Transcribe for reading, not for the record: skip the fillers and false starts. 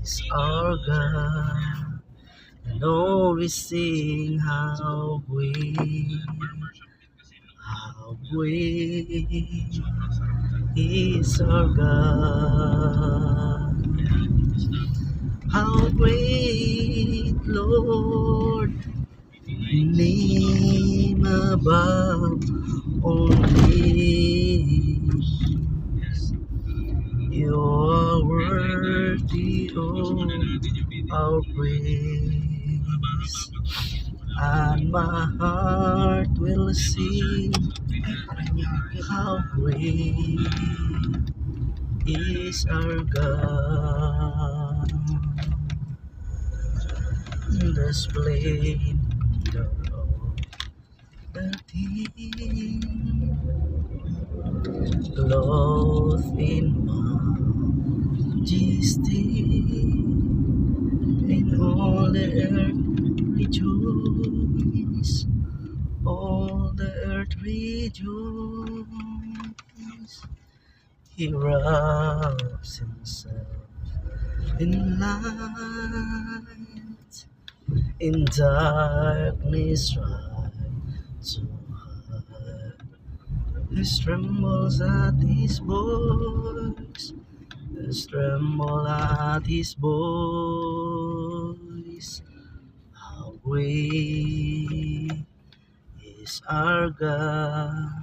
is our God. And oh, we sing how great is our God. How great, Lord, name above all names. You are worthy of our praise, and my heart will sing how great is our God. The splendor of the King, clothed in majesty, and all the earth rejoice, all the earth rejoice. He wraps himself in light, in darkness rise so high. He trembles at his voice, he tremble at his voice. How great is our God.